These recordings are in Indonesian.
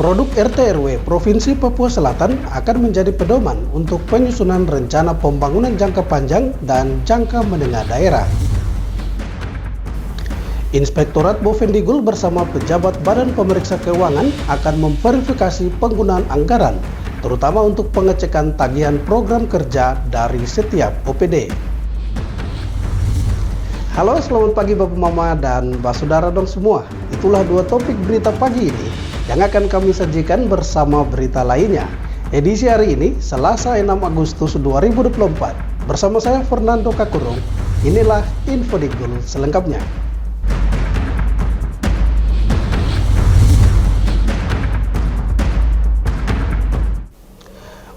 Produk RT/RW Provinsi Papua Selatan akan menjadi pedoman untuk penyusunan rencana pembangunan jangka panjang dan jangka menengah daerah. Inspektorat Bovendigul bersama pejabat Badan Pemeriksa Keuangan akan memverifikasi penggunaan anggaran, terutama untuk pengecekan tagihan program kerja dari setiap OPD. Halo, selamat pagi Bapak Mama dan Mbak Saudara dong semua. Itulah dua topik berita pagi ini yang akan kami sajikan bersama berita lainnya. Edisi hari ini, Selasa 6 Agustus 2024. Bersama saya Fernando Kakurung, inilah Info Digul selengkapnya.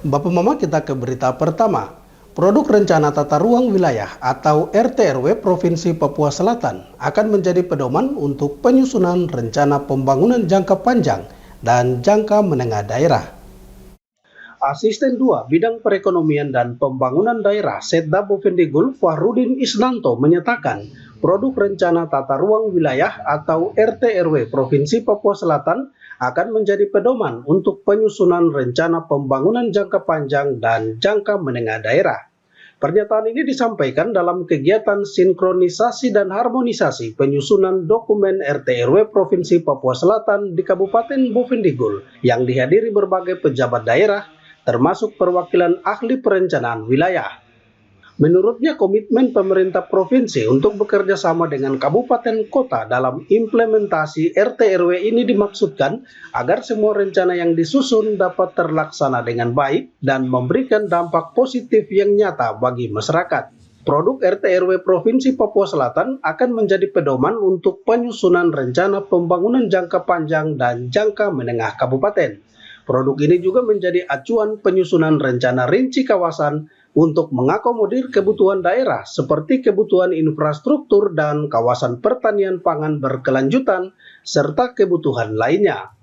Bapak Mama, kita ke berita pertama. Produk Rencana Tata Ruang Wilayah atau RT/RW Provinsi Papua Selatan akan menjadi pedoman untuk penyusunan rencana pembangunan jangka panjang dan jangka menengah daerah. Asisten 2 Bidang Perekonomian dan Pembangunan Daerah Setda Bovendigul Fahrudin Isnanto menyatakan produk Rencana Tata Ruang Wilayah atau RT/RW Provinsi Papua Selatan akan menjadi pedoman untuk penyusunan rencana pembangunan jangka panjang dan jangka menengah daerah. Pernyataan ini disampaikan dalam kegiatan sinkronisasi dan harmonisasi penyusunan dokumen RT/RW Provinsi Papua Selatan di Kabupaten Bovendigul yang dihadiri berbagai pejabat daerah, termasuk perwakilan ahli perencanaan wilayah. Menurutnya, komitmen pemerintah provinsi untuk bekerja sama dengan kabupaten kota dalam implementasi RT/RW ini dimaksudkan agar semua rencana yang disusun dapat terlaksana dengan baik dan memberikan dampak positif yang nyata bagi masyarakat. Produk RT/RW Provinsi Papua Selatan akan menjadi pedoman untuk penyusunan rencana pembangunan jangka panjang dan jangka menengah kabupaten. Produk ini juga menjadi acuan penyusunan rencana rinci kawasan untuk mengakomodir kebutuhan daerah seperti kebutuhan infrastruktur dan kawasan pertanian pangan berkelanjutan serta kebutuhan lainnya.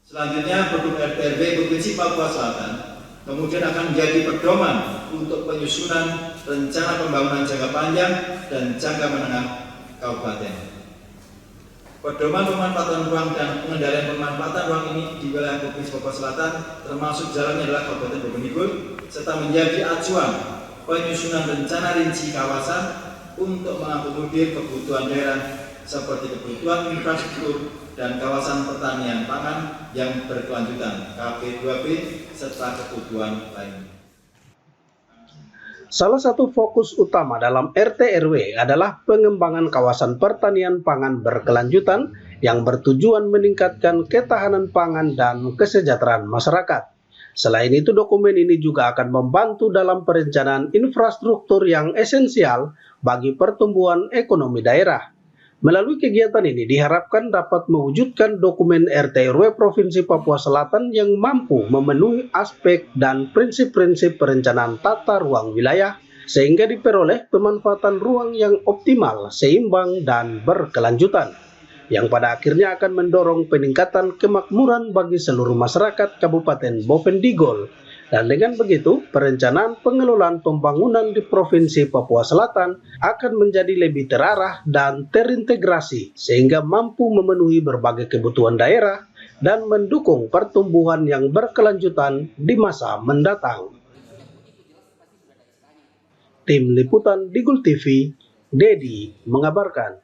Selanjutnya, produk RT/RW Provinsi Papua Selatan kemudian akan menjadi pedoman untuk penyusunan rencana pembangunan jangka panjang dan jangka menengah kabupaten. Pedoman pemanfaatan ruang dan pengendalian pemanfaatan ruang ini di wilayah Provinsi Papua Selatan termasuk jalannya adalah Kabupaten Bovendigul serta menjadi acuan penyusunan rencana rinci kawasan untuk mengakomodir kebutuhan daerah seperti kebutuhan infrastruktur dan kawasan pertanian pangan yang berkelanjutan KP2B serta kebutuhan lainnya. Salah satu fokus utama dalam RT/RW adalah pengembangan kawasan pertanian pangan berkelanjutan yang bertujuan meningkatkan ketahanan pangan dan kesejahteraan masyarakat. Selain itu, dokumen ini juga akan membantu dalam perencanaan infrastruktur yang esensial bagi pertumbuhan ekonomi daerah. Melalui kegiatan ini diharapkan dapat mewujudkan dokumen RT/RW Provinsi Papua Selatan yang mampu memenuhi aspek dan prinsip-prinsip perencanaan tata ruang wilayah sehingga diperoleh pemanfaatan ruang yang optimal, seimbang, dan berkelanjutan, yang pada akhirnya akan mendorong peningkatan kemakmuran bagi seluruh masyarakat Kabupaten Bovendigul. Dan dengan begitu, perencanaan pengelolaan pembangunan di Provinsi Papua Selatan akan menjadi lebih terarah dan terintegrasi sehingga mampu memenuhi berbagai kebutuhan daerah dan mendukung pertumbuhan yang berkelanjutan di masa mendatang. Tim Liputan Digul TV, Dedi mengabarkan.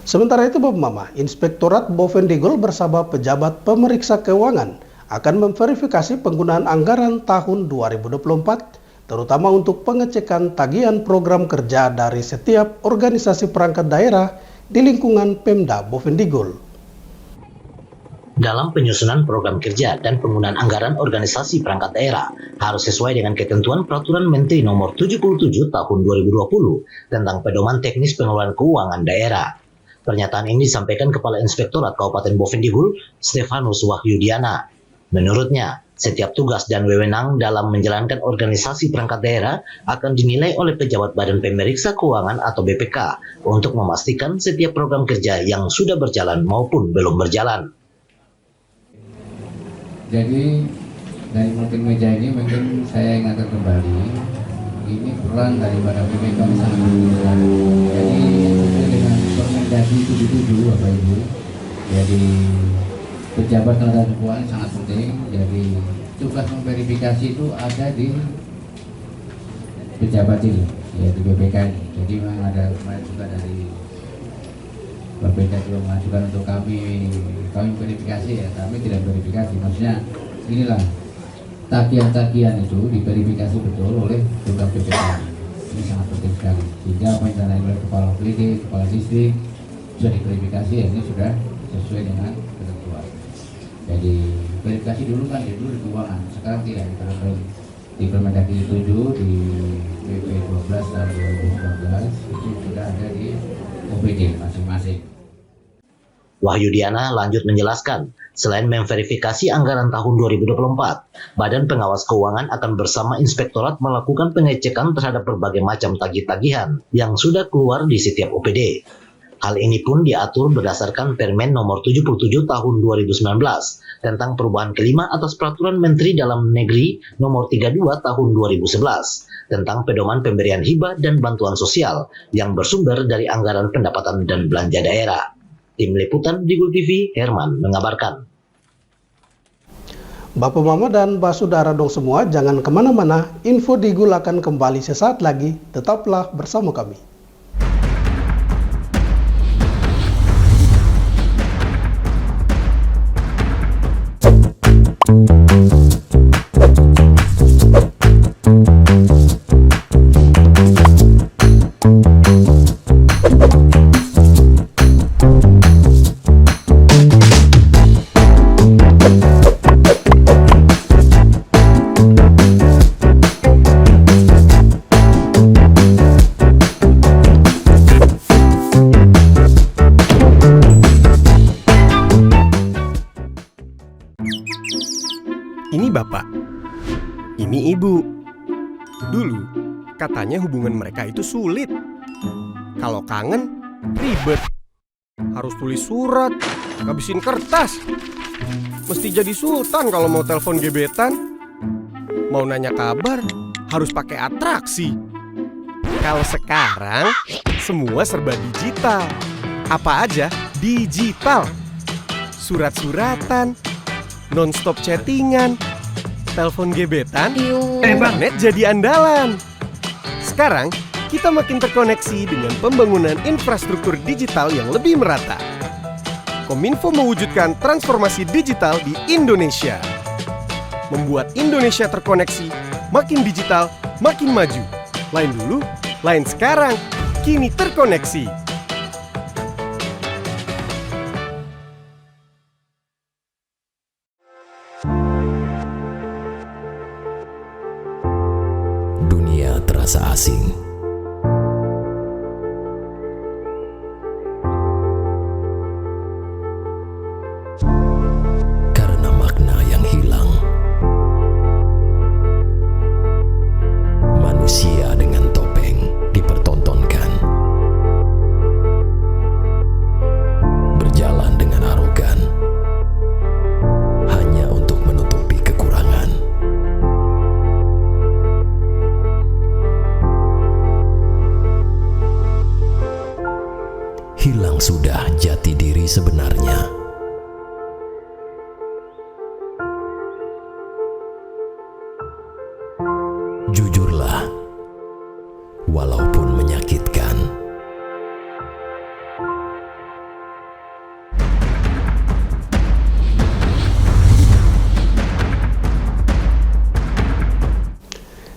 Sementara itu Bapak Mama, Inspektorat Bovendigul bersama pejabat pemeriksa keuangan akan memverifikasi penggunaan anggaran tahun 2024, terutama untuk pengecekan tagihan program kerja dari setiap organisasi perangkat daerah di lingkungan Pemda Bovendigul. Dalam penyusunan program kerja dan penggunaan anggaran organisasi perangkat daerah harus sesuai dengan ketentuan Peraturan Menteri Nomor 77 Tahun 2020 tentang pedoman teknis pengelolaan keuangan daerah. Pernyataan ini disampaikan Kepala Inspektorat Kabupaten Bovendigul, Stefanus Wahyudiana. Menurutnya, setiap tugas dan wewenang dalam menjalankan organisasi perangkat daerah akan dinilai oleh pejabat Badan Pemeriksa Keuangan atau BPK untuk memastikan setiap program kerja yang sudah berjalan maupun belum berjalan. Jadi dari multimedia ini mungkin saya ingatkan kembali, ini peran daripada BPK sangat besar. Jadi sesuai dengan Permendagri 17 dituju Bapak Ibu. Jadi pejabat neraca keuangan sangat penting. Jadi tugas memverifikasi itu ada di pejabat ini, yaitu BPK ini. Jadi memang ada kemarin juga dari BPK juga mengajukan untuk kami verifikasi ya. Kami tidak verifikasi, maksudnya inilah tagihan-tagihan itu diverifikasi betul oleh tugas BPK. Ini sangat penting sekali. Sehingga apa yang ditandatangani oleh kepala klinik, kepala distrik sudah diverifikasi ya, ini sudah sesuai dengan ketentuan. Jadi verifikasi dulu kan ya, dulu di keuangan, sekarang tidak di Permendagri 7 di PP 12 tahun 2019 itu sudah ada di OPD masing-masing. Wahyu Diana lanjut menjelaskan, selain memverifikasi anggaran tahun 2024, Badan Pengawas Keuangan akan bersama Inspektorat melakukan pengecekan terhadap berbagai macam tagih-tagihan yang sudah keluar di setiap OPD. Hal ini pun diatur berdasarkan Permen Nomor 77 Tahun 2019 tentang perubahan kelima atas Peraturan Menteri Dalam Negeri Nomor 32 Tahun 2011 tentang pedoman pemberian hibah dan bantuan sosial yang bersumber dari anggaran pendapatan dan belanja daerah. Tim Liputan Digul TV, Herman mengabarkan. Bapak Mama dan Mbak Saudara dong semua, jangan kemana-mana, info Digul akan kembali sesaat lagi, tetaplah bersama kami. Ini bapak, ini ibu. Dulu katanya hubungan mereka itu sulit. Kalau kangen, ribet. Harus tulis surat, ngabisin kertas. Mesti jadi sultan kalau mau telepon gebetan. Mau nanya kabar, harus pakai atraksi. Kalau sekarang, semua serba digital. Apa aja digital. Surat-suratan, non-stop chattingan, telepon gebetan, internet jadi andalan. Sekarang, kita makin terkoneksi dengan pembangunan infrastruktur digital yang lebih merata. Kominfo mewujudkan transformasi digital di Indonesia. Membuat Indonesia terkoneksi, makin digital, makin maju. Lain dulu, lain sekarang, kini terkoneksi. Dunia terasa asing. Karena makna yang hilang. Manusia dengan topeng dipertontonkan. Berjalan dengan arogan. Hanya untuk menutupi kekurangan. Hilang sudah jati diri sebenarnya. Jujurlah, walaupun menyakitkan.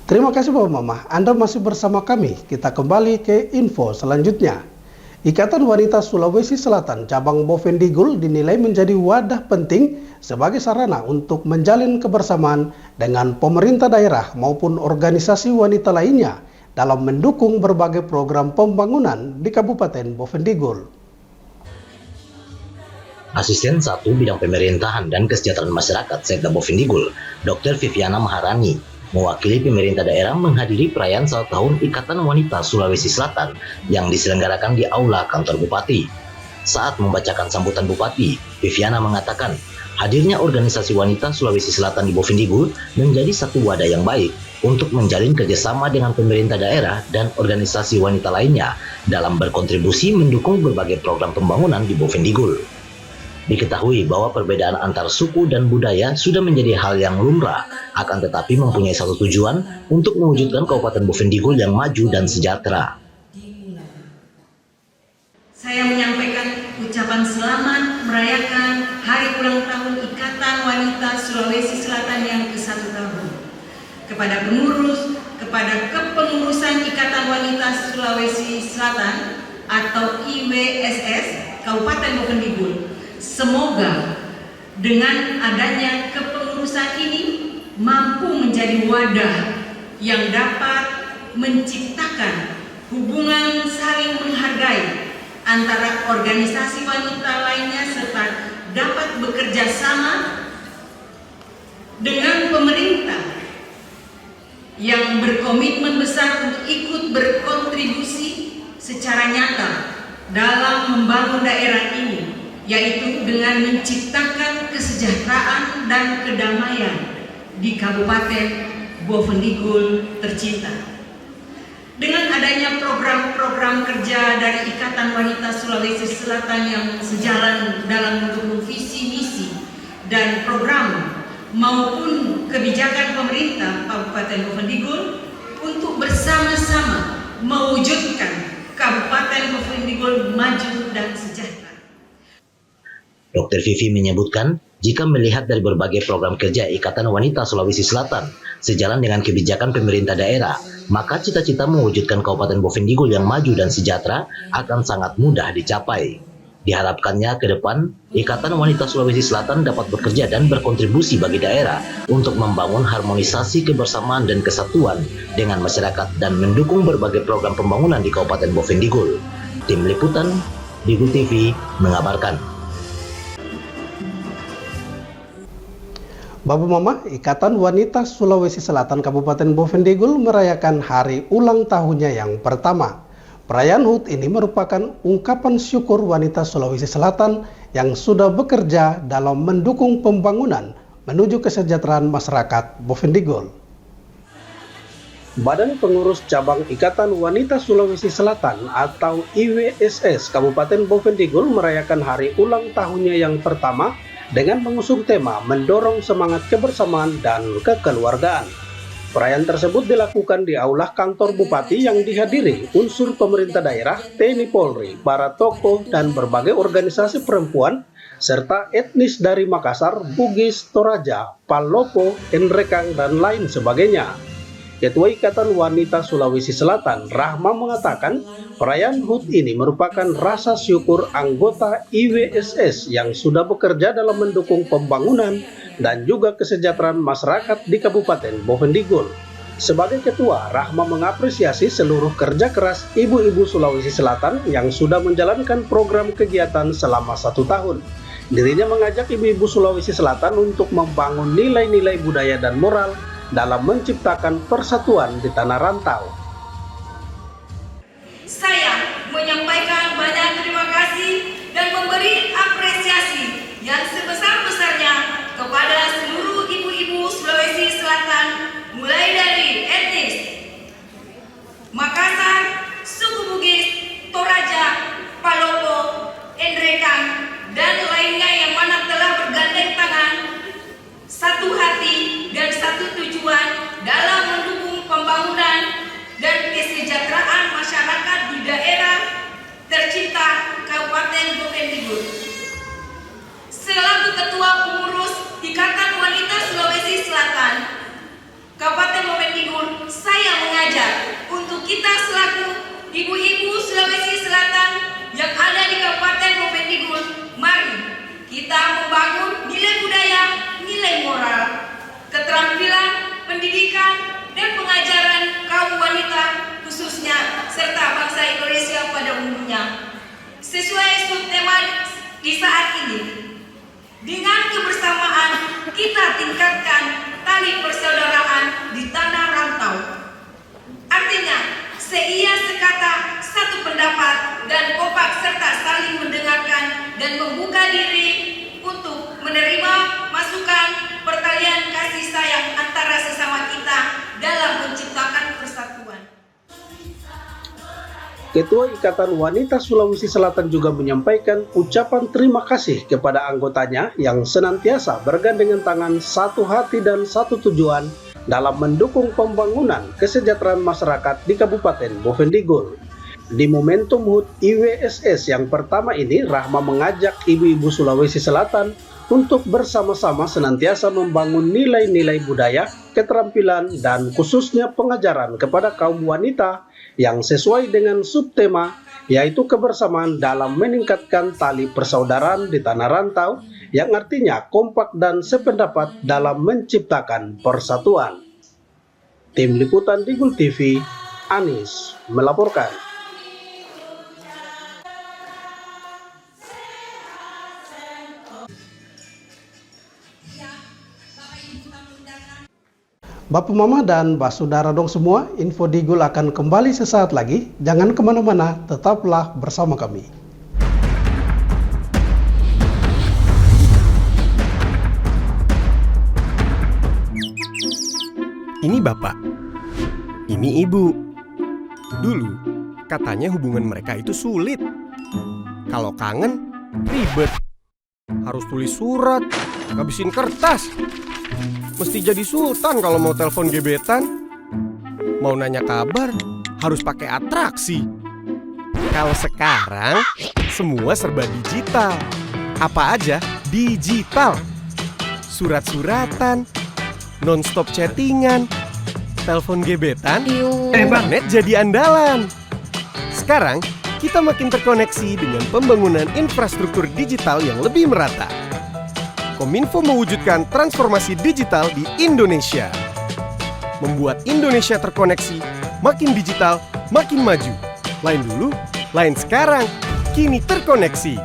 Terima kasih Bapak Mama, Anda masih bersama kami. Kita kembali ke info selanjutnya. Ikatan Wanita Sulawesi Selatan Cabang Bovendigul dinilai menjadi wadah penting sebagai sarana untuk menjalin kebersamaan dengan pemerintah daerah maupun organisasi wanita lainnya dalam mendukung berbagai program pembangunan di Kabupaten Bovendigul. Asisten 1 Bidang Pemerintahan dan Kesejahteraan Masyarakat Sekda Bovendigul, Dr. Viviana Maharani, mewakili pemerintah daerah menghadiri perayaan 1 tahun Ikatan Wanita Sulawesi Selatan yang diselenggarakan di Aula Kantor Bupati. Saat membacakan sambutan Bupati, Viviana mengatakan Hadirnya organisasi wanita Sulawesi Selatan di Bovendigul menjadi satu wadah yang baik untuk menjalin kerjasama dengan pemerintah daerah dan organisasi wanita lainnya dalam berkontribusi mendukung berbagai program pembangunan di Bovendigul. Diketahui bahwa perbedaan antar suku dan budaya sudah menjadi hal yang lumrah, akan tetapi mempunyai satu tujuan untuk mewujudkan Kabupaten Bovendigul yang maju dan sejahtera. Saya menyampaikan ucapan selamat merayakan Hari Ulang Tahun Ikatan Wanita Sulawesi Selatan yang ke-1 tahun. Kepada pengurus, kepada Kepengurusan Ikatan Wanita Sulawesi Selatan atau IWSS Kabupaten Bovendigul, semoga dengan adanya kepengurusan ini mampu menjadi wadah yang dapat menciptakan hubungan saling menghargai antara organisasi wanita lainnya serta dapat bekerja sama dengan pemerintah yang berkomitmen besar untuk ikut berkontribusi secara nyata dalam membangun daerah ini, yaitu dengan menciptakan kesejahteraan dan kedamaian di Kabupaten Bovendigul tercinta. Dengan adanya program-program kerja dari Ikatan Wanita Sulawesi Selatan yang sejalan dalam mendukung visi misi dan program maupun kebijakan pemerintah Kabupaten Bovendigul untuk bersama-sama mewujudkan Kabupaten Bovendigul maju dan sejahtera. Dr. Vivi menyebutkan, jika melihat dari berbagai program kerja Ikatan Wanita Sulawesi Selatan sejalan dengan kebijakan pemerintah daerah, maka cita-cita mewujudkan Kabupaten Bovendigul yang maju dan sejahtera akan sangat mudah dicapai. Diharapkannya ke depan, Ikatan Wanita Sulawesi Selatan dapat bekerja dan berkontribusi bagi daerah untuk membangun harmonisasi kebersamaan dan kesatuan dengan masyarakat dan mendukung berbagai program pembangunan di Kabupaten Bovendigul. Tim Liputan, Digul TV mengabarkan. Bapak Mama, Ikatan Wanita Sulawesi Selatan Kabupaten Bovendigul merayakan hari ulang tahunnya yang pertama. Perayaan HUT ini merupakan ungkapan syukur wanita Sulawesi Selatan yang sudah bekerja dalam mendukung pembangunan menuju kesejahteraan masyarakat Bovendigul. Badan Pengurus Cabang Ikatan Wanita Sulawesi Selatan atau IWSS Kabupaten Bovendigul merayakan hari ulang tahunnya yang pertama dengan mengusung tema mendorong semangat kebersamaan dan kekeluargaan. Perayaan tersebut dilakukan di aula kantor Bupati yang dihadiri unsur pemerintah daerah, TNI Polri, para tokoh dan berbagai organisasi perempuan, serta etnis dari Makassar, Bugis, Toraja, Palopo, Enrekang, dan lain sebagainya. Ketua Ikatan Wanita Sulawesi Selatan, Rahma, mengatakan perayaan HUT ini merupakan rasa syukur anggota IWSS yang sudah bekerja dalam mendukung pembangunan dan juga kesejahteraan masyarakat di Kabupaten Bovendigul. Sebagai ketua, Rahma mengapresiasi seluruh kerja keras ibu-ibu Sulawesi Selatan yang sudah menjalankan program kegiatan selama 1 tahun. Dirinya mengajak ibu-ibu Sulawesi Selatan untuk membangun nilai-nilai budaya dan moral dalam menciptakan persatuan di tanah rantau. Saya menyampaikan banyak terima kasih dan memberi apresiasi yang sebesar-besarnya kepada seluruh ibu-ibu Sulawesi Selatan, mulai dari etnis Makassar, suku Bugis, Toraja, Palopo, Enrekang, dan lainnya yang mana telah bergandeng tangan satu hati dan satu tujuan dalam mendukung pembangunan dan kesejahteraan masyarakat di daerah tercinta Kabupaten Bovendigul. Selaku Ketua Pengurus Ikatan Wanita Sulawesi Selatan Kabupaten Bovendigul, saya mengajak untuk kita selaku ibu-ibu Sulawesi Selatan yang ada di Kabupaten Bovendigul, mari kita membangun nilai budaya, nilai moral, keterampilan, pendidikan, dan pengajaran kaum wanita khususnya serta bangsa Indonesia pada umumnya. Sesuai subtema di saat ini, dengan kebersamaan kita tingkatkan tali persaudaraan di tanah rantau. Artinya, seia sekata, satu pendapat, dan kompak serta saling mendengarkan dan membuka diri untuk menerima Ketua Ikatan Wanita Sulawesi Selatan juga menyampaikan ucapan terima kasih kepada anggotanya yang senantiasa bergandengan tangan, satu hati dan satu tujuan dalam mendukung pembangunan kesejahteraan masyarakat di Kabupaten Bovendigul. Di momentum HUT IWSS yang pertama ini, Rahma mengajak ibu-ibu Sulawesi Selatan untuk bersama-sama senantiasa membangun nilai-nilai budaya, keterampilan, dan khususnya pengajaran kepada kaum wanita yang sesuai dengan subtema, yaitu kebersamaan dalam meningkatkan tali persaudaraan di tanah rantau, yang artinya kompak dan sependapat dalam menciptakan persatuan. Tim Liputan Digul TV, Anis melaporkan. Bapak Mama dan Mbak Saudara dong semua, Info Digul akan kembali sesaat lagi. Jangan kemana-mana, tetaplah bersama kami. Ini bapak, ini ibu. Dulu, katanya hubungan mereka itu sulit. Kalau kangen, ribet. Harus tulis surat, ngabisin kertas. Mesti jadi sultan kalau mau telepon gebetan. Mau nanya kabar, harus pakai atraksi. Kalau sekarang, semua serba digital. Apa aja digital. Surat-suratan, non-stop chattingan, telepon gebetan, net jadi andalan. Sekarang, kita makin terkoneksi dengan pembangunan infrastruktur digital yang lebih merata. Kominfo mewujudkan transformasi digital di Indonesia. Membuat Indonesia terkoneksi, makin digital, makin maju. Lain dulu, lain sekarang, kini terkoneksi.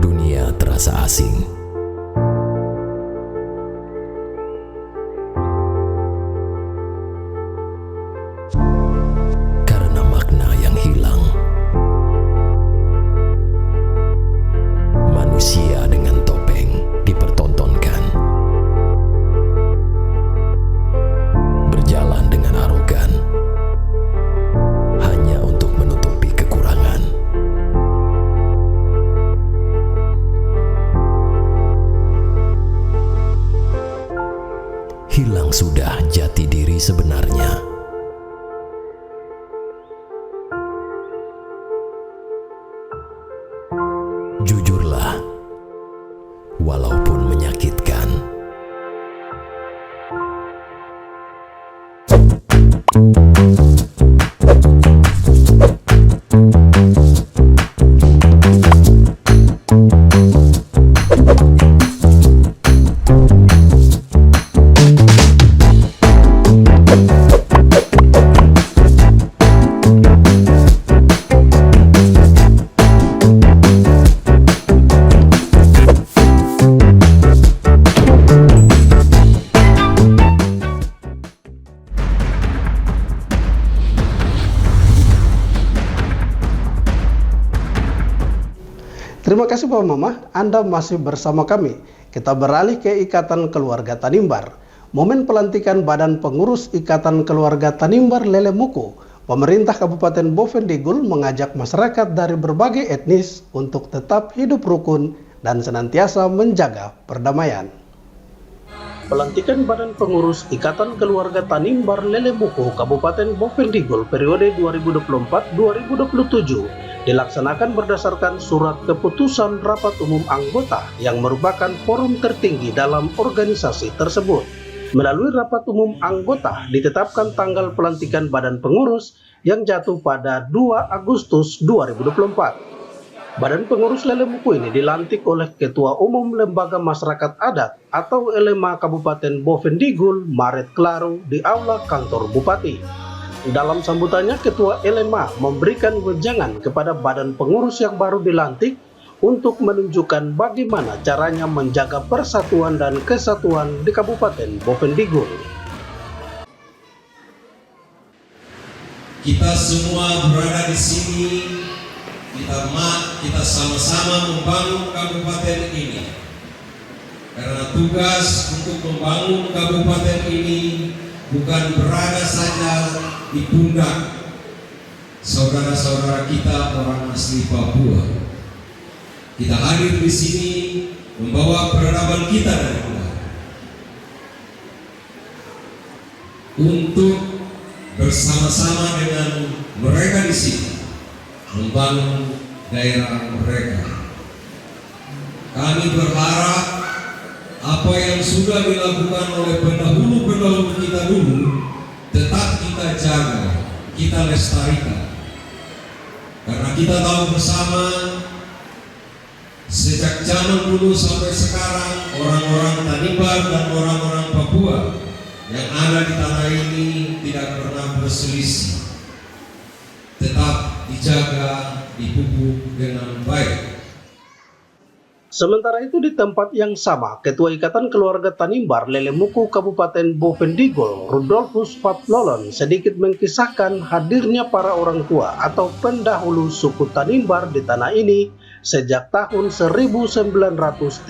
Dunia terasa asing. Manusia dengan topeng dipertontonkan, berjalan dengan arogan, hanya untuk menutupi kekurangan. Hilang sudah jati diri sebenarnya. Jujurlah, walaupun menyakitkan. Terima kasih Bapak Mama, Anda masih bersama kami. Kita beralih ke Ikatan Keluarga Tanimbar. Momen pelantikan Badan Pengurus Ikatan Keluarga Tanimbar Lelemuko, pemerintah Kabupaten Bovendigul mengajak masyarakat dari berbagai etnis untuk tetap hidup rukun dan senantiasa menjaga perdamaian. Pelantikan Badan Pengurus Ikatan Keluarga Tanimbar Lelemuko Kabupaten Bovendigul periode 2024-2027 dilaksanakan berdasarkan surat keputusan rapat umum anggota yang merupakan forum tertinggi dalam organisasi tersebut. Melalui rapat umum anggota ditetapkan tanggal pelantikan badan pengurus yang jatuh pada 2 Agustus 2024. Badan pengurus Lelemuko ini dilantik oleh Ketua Umum Lembaga Masyarakat Adat atau LMA Kabupaten Bovendigul, Maret Klaro, di Aula Kantor Bupati. Dalam sambutannya, Ketua LMA memberikan wejangan kepada badan pengurus yang baru dilantik untuk menunjukkan bagaimana caranya menjaga persatuan dan kesatuan di Kabupaten Bovendigul. Kita semua berada di sini, kita sama-sama membangun kabupaten ini Karena tugas untuk membangun kabupaten ini bukan berada saja di pundak saudara-saudara kita orang asli Papua. Kita hadir di sini membawa peradaban kita dari luar untuk bersama-sama dengan mereka di sini membangun daerah mereka. Kami berharap apa yang sudah dilakukan oleh pendahulu-pendahulu kita dulu tetap kita jaga, kita lestarikan. Karena kita tahu bersama sejak zaman dulu sampai sekarang orang-orang Tanimbar dan orang-orang Papua yang ada di tanah ini tidak pernah berselisih, tetap dijaga, dipupuk dengan baik. Sementara itu di tempat yang sama, Ketua Ikatan Keluarga Tanimbar Lelemuku Kabupaten Bovendigul, Rudolfus Fatlolon, sedikit mengisahkan hadirnya para orang tua atau pendahulu suku Tanimbar di tanah ini sejak tahun 1933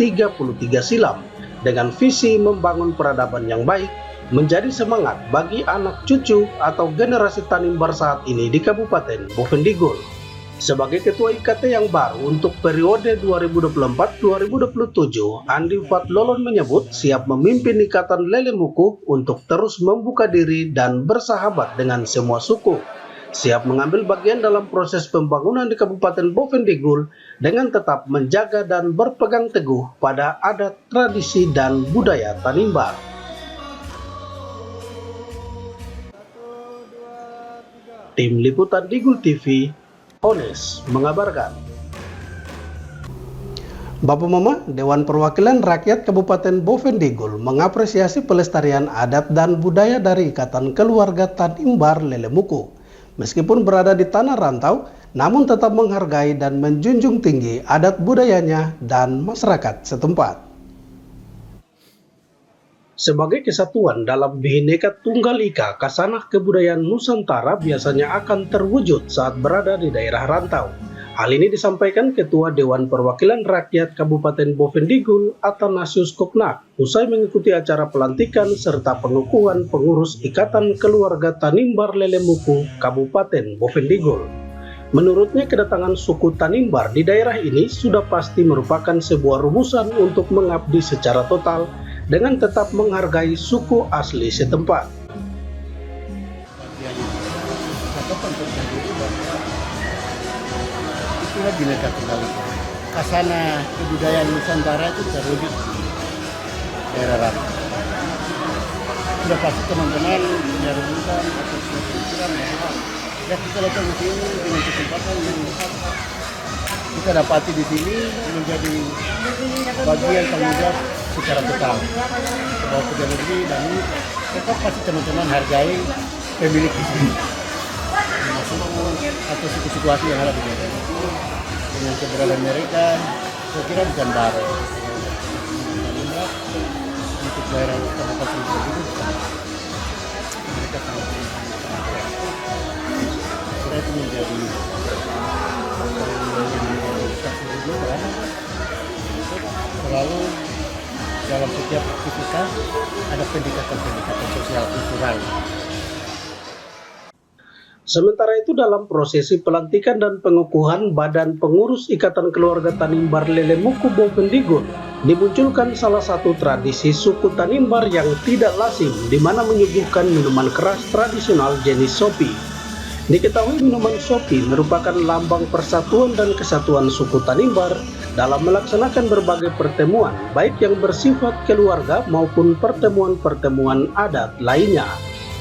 silam dengan visi membangun peradaban yang baik menjadi semangat bagi anak cucu atau generasi Tanimbar saat ini di Kabupaten Bovendigul. Sebagai Ketua IKT yang baru untuk periode 2024-2027, Andi Fatlolon menyebut siap memimpin Ikatan Lelemuku untuk terus membuka diri dan bersahabat dengan semua suku. Siap mengambil bagian dalam proses pembangunan di Kabupaten Bovendigul dengan tetap menjaga dan berpegang teguh pada adat, tradisi, dan budaya Tanimbar. Tim Liputan Digul TV, Ones mengabarkan. Bapak Mama, Dewan Perwakilan Rakyat Kabupaten Bovendigul mengapresiasi pelestarian adat dan budaya dari Ikatan Keluarga Tanimbar Lelemuku. Meskipun berada di tanah rantau, namun tetap menghargai dan menjunjung tinggi adat budayanya dan masyarakat setempat. Sebagai kesatuan dalam Bhinneka Tunggal Ika, kasanah kebudayaan Nusantara biasanya akan terwujud saat berada di daerah rantau. Hal ini disampaikan Ketua Dewan Perwakilan Rakyat Kabupaten Bovendigul, Athanasius Koknak, usai mengikuti acara pelantikan serta pengukuhan pengurus Ikatan Keluarga Tanimbar Lelemuku Kabupaten Bovendigul. Menurutnya, kedatangan suku Tanimbar di daerah ini sudah pasti merupakan sebuah rumusan untuk mengabdi secara total dengan tetap menghargai suku asli setempat. Itulah Bhinneka Tunggal Ika. Kasanah kebudayaan Nusantara itu terwujud daerah rantau. Sudah pasti teman-teman punya rumusan atau pikiran bahwa ya kita datang ke sini dengan kesempatan yang kita dapati di sini menjadi bagian tanggung jawab secara total bahwa pejabat negeri dan ini tetap pasti teman-teman hargai pemilik di sini atau situasi yang ada di daerah itu dengan keberadaan mereka saya kira bukan baru untuk daerah kabupaten itu mereka sangat kira itu menjadi selalu dalam setiap aktivitas ada pendekatan sosial kultural. Sementara itu dalam prosesi pelantikan dan pengukuhan Badan Pengurus Ikatan Keluarga Tanimbar Lelemuku Bovendigul, dimunculkan salah satu tradisi suku Tanimbar yang tidak lazim, di mana menyuguhkan minuman keras tradisional jenis sopi. Diketahui minuman sopi merupakan lambang persatuan dan kesatuan suku Tanimbar dalam melaksanakan berbagai pertemuan, baik yang bersifat keluarga maupun pertemuan-pertemuan adat lainnya.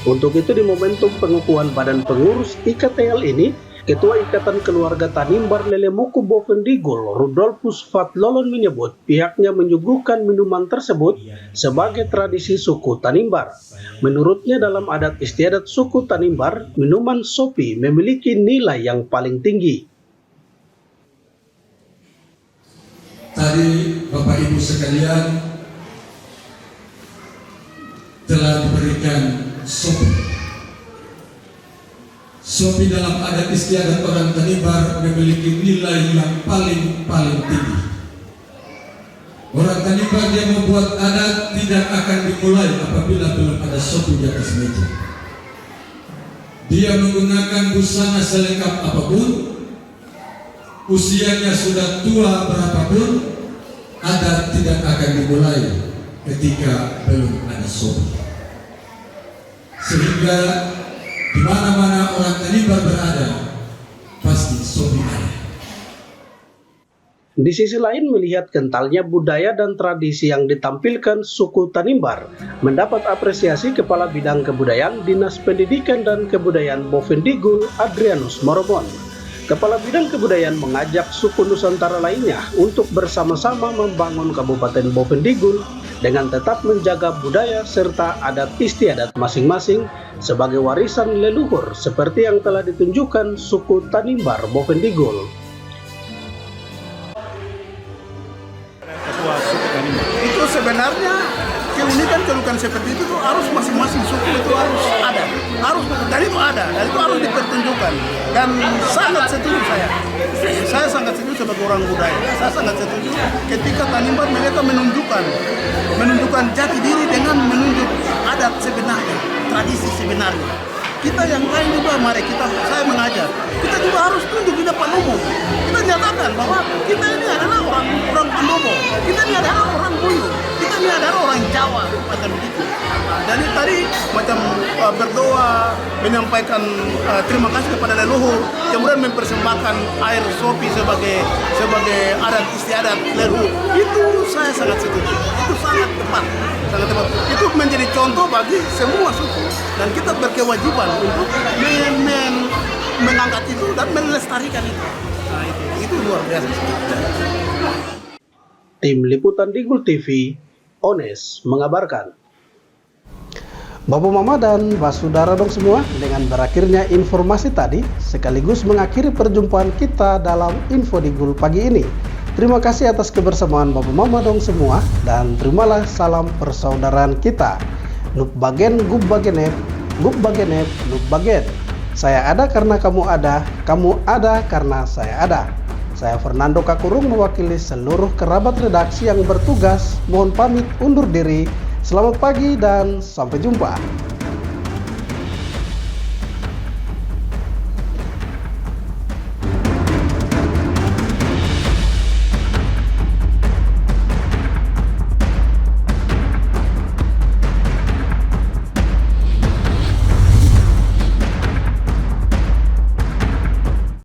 Untuk itu di momentum pengukuhan Badan Pengurus IKTL ini, Ketua Ikatan Keluarga Tanimbar Lelemuku Bovendigul, Rudolfus Fatlolon menyebut pihaknya menyuguhkan minuman tersebut sebagai tradisi suku Tanimbar. Menurutnya dalam adat istiadat suku Tanimbar, minuman sopi memiliki nilai yang paling tinggi. Tadi Bapak Ibu sekalian telah diberikan sopi. Sopi dalam adat istiadat orang Tanimbar memiliki nilai yang paling tinggi. Orang Tanimbar dia membuat adat tidak akan dimulai apabila belum ada sopi di atas meja. Dia menggunakan busana selengkap apapun, usianya sudah tua berapapun, adat tidak akan dimulai ketika belum ada sopi. Sehingga di mana-mana orang Tanimbar berada, pasti sopi ada. Di sisi lain, melihat kentalnya budaya dan tradisi yang ditampilkan suku Tanimbar, mendapat apresiasi Kepala Bidang Kebudayaan Dinas Pendidikan dan Kebudayaan Bovendigul, Adrianus Moromon. Kepala Bidang Kebudayaan mengajak suku Nusantara lainnya untuk bersama-sama membangun Kabupaten Bovendigul dengan tetap menjaga budaya serta adat istiadat masing-masing sebagai warisan leluhur seperti yang telah ditunjukkan suku Tanimbar Bovendigul. Itu sebenarnya keunikan seperti itu tuh harus masing-masing suku itu harus ada, dan itu ada, dan itu harus dipertunjukkan. Dan sangat setuju saya sangat setuju sebagai orang budaya. Saya sangat setuju ketika Tanimbar mereka menunjukkan jati diri dengan menunjuk adat sebenarnya, tradisi sebenarnya. Kita yang lain juga, mari saya mengajar, kita juga harus tunjuk di depan umum. Kita nyatakan bahwa kita ini adalah orang Pandowo, kita ini adalah orang Buyut, kita ini adalah orang Jawa, macam begitu. Dan tadi macam berdoa, menyampaikan terima kasih kepada leluhur, kemudian mempersembahkan air sopi sebagai adat istiadat leluhur. Itu saya sangat setuju. Itu sangat tepat. Itu menjadi contoh bagi semua suku, dan kita berkewajiban untuk mengangkat itu dan melestarikan itu. Nah, itu luar biasa. Tim Liputan Digul TV, Ones mengabarkan. Bapak Mama dan Pak Saudara dong semua, dengan berakhirnya informasi tadi sekaligus mengakhiri perjumpaan kita dalam Info Digul pagi ini. Terima kasih atas kebersamaan Bapak Mama dong semua, dan terimalah salam persaudaraan kita. Nup bagen gub bagenet, nup bagen. Saya ada karena kamu ada karena saya ada. Saya Fernando Kakurung mewakili seluruh kerabat redaksi yang bertugas. Mohon pamit undur diri. Selamat pagi dan sampai jumpa.